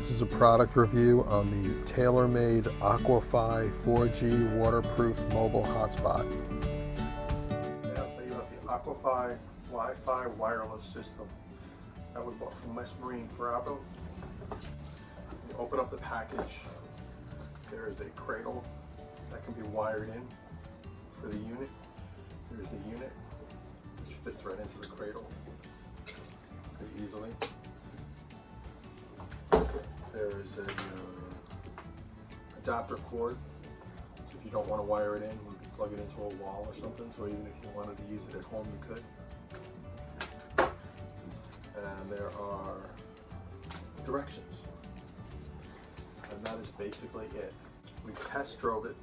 This is a product review on the tailor-made AquaFi 4G waterproof mobile hotspot. Now I'll tell you about the AquaFi Wi-Fi wireless system that we bought from West Marine Forever. You open up the package. There is a cradle that can be wired in for the unit. Here's the unit, which fits right into the cradle pretty easily. There is a adapter cord. So if you don't want to wire it in, you can plug it into a wall or something. So even if you wanted to use it at home, you could. And there are directions. And that is basically it. We test drove it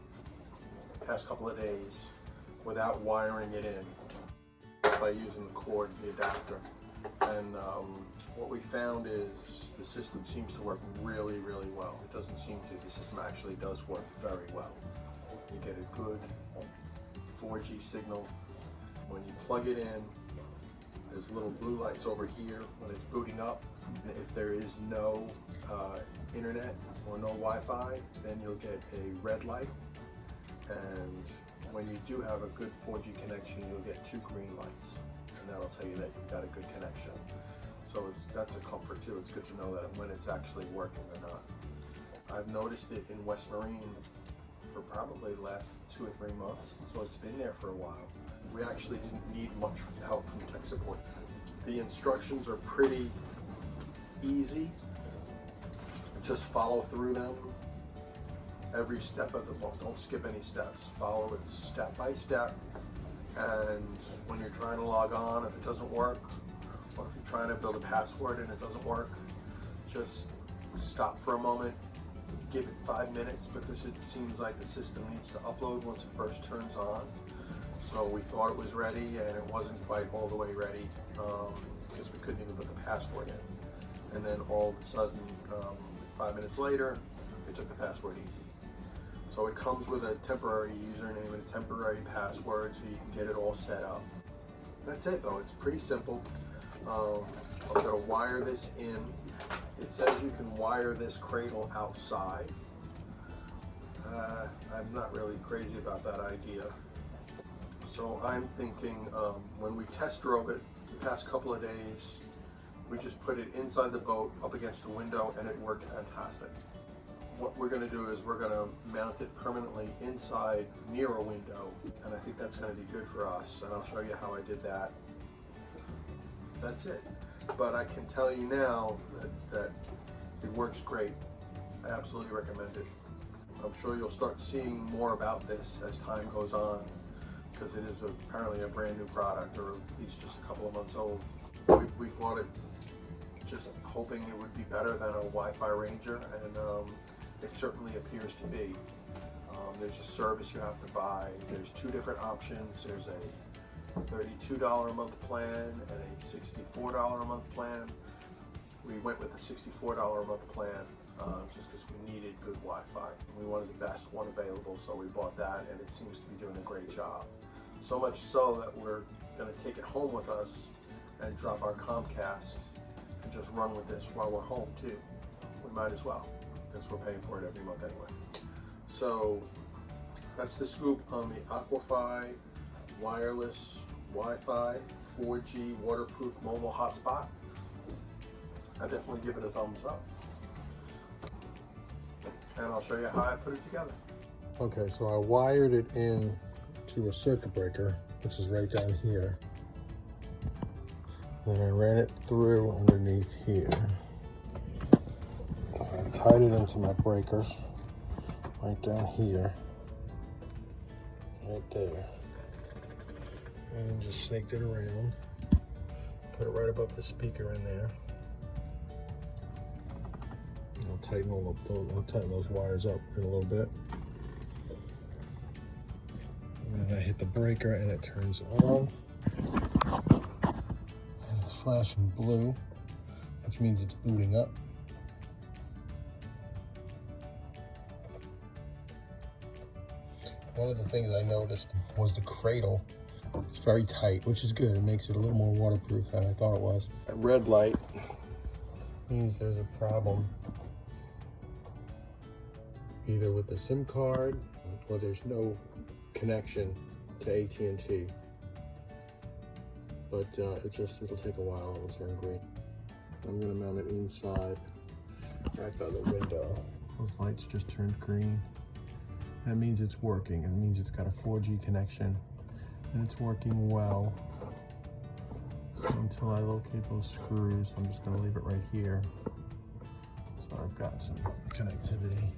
the past couple of days without wiring it in by using the cord, the adapter. And what we found is the system seems to work really, really well. It doesn't seem to, the system actually does work very well. You get a good 4G signal. When you plug it in, there's little blue lights over here when it's booting up. And if there is no internet or no Wi-Fi, then you'll get a red light. And when you do have a good 4G connection, you'll get 2 green lights. And that'll tell you that you've got a good connection. So that's a comfort too. It's good to know that when it's actually working or not. I've noticed it in West Marine for probably the last 2 or 3 months, so it's been there for a while. We actually didn't need much help from tech support. The instructions are pretty easy. Just follow through them. Every step of the book, don't skip any steps. Follow it step by step. And when you're trying to log on, if it doesn't work, or if you're trying to build a password and it doesn't work, just stop for a moment, give it 5 minutes, because it seems like the system needs to upload once it first turns on. So we thought it was ready, and it wasn't quite all the way ready, because we couldn't even put the password in. And then all of a sudden, 5 minutes later, it took the password easy. So it comes with a temporary username and a temporary password, so you can get it all set up. That's it though, it's pretty simple. I'm gonna wire this in. It says you can wire this cradle outside. I'm not really crazy about that idea. So I'm thinking when we test drove it the past couple of days, we just put it inside the boat up against the window and it worked fantastic. What we're going to do is we're going to mount it permanently inside near a window, and I think that's going to be good for us, and I'll show you how I did that. That's it. But I can tell you now that it works great. I absolutely recommend it. I'm sure you'll start seeing more about this as time goes on, because it is apparently a brand new product, or at least just a couple of months old. We bought it just hoping it would be better than a Wi-Fi Ranger, and it certainly appears to be. There's a service you have to buy. There's 2 different options. There's a $32 a month plan and a $64 a month plan. We went with the $64 a month plan just because we needed good Wi-Fi. We wanted the best one available, so we bought that, and it seems to be doing a great job. So much so that we're going to take it home with us and drop our Comcast and just run with this while we're home too. We might as well, because we're paying for it every month anyway. So that's the scoop on the AquaFi wireless Wi-Fi 4G waterproof mobile hotspot. I definitely give it a thumbs up. And I'll show you how I put it together. Okay, so I wired it in to a circuit breaker, which is right down here. And I ran it through underneath here. I tied it into my breakers right down here, right there, and just snaked it around. Put it right above the speaker in there. And I'll tighten those wires up in a little bit. And then I hit the breaker and it turns on. And it's flashing blue, which means it's booting up. One of the things I noticed was the cradle. It's very tight, which is good. It makes it a little more waterproof than I thought it was. That red light means there's a problem either with the SIM card or there's no connection to AT&T. But it'll take a while. It'll turn green. I'm gonna mount it inside, right by the window. Those lights just turned green. That means it's working. It means it's got a 4G connection and it's working well. So until I locate those screws, I'm just gonna leave it right here. So I've got some connectivity.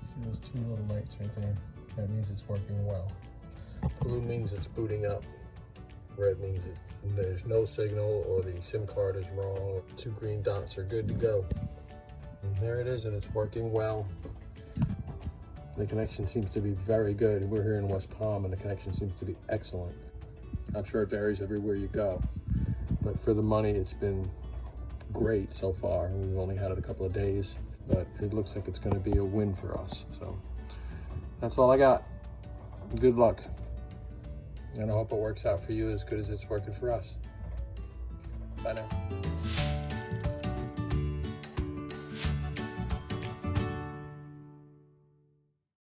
See those two little lights right there? That means it's working well. Blue means it's booting up. Red means there's no signal or the SIM card is wrong. Two green dots are good to go. And there it is, and it's working well. The connection seems to be very good. We're here in West Palm and the connection seems to be excellent. I'm sure it varies everywhere you go, but for the money, it's been great so far. We've only had it a couple of days, but it looks like it's gonna be a win for us. So that's all I got. Good luck. And I hope it works out for you as good as it's working for us. Bye now.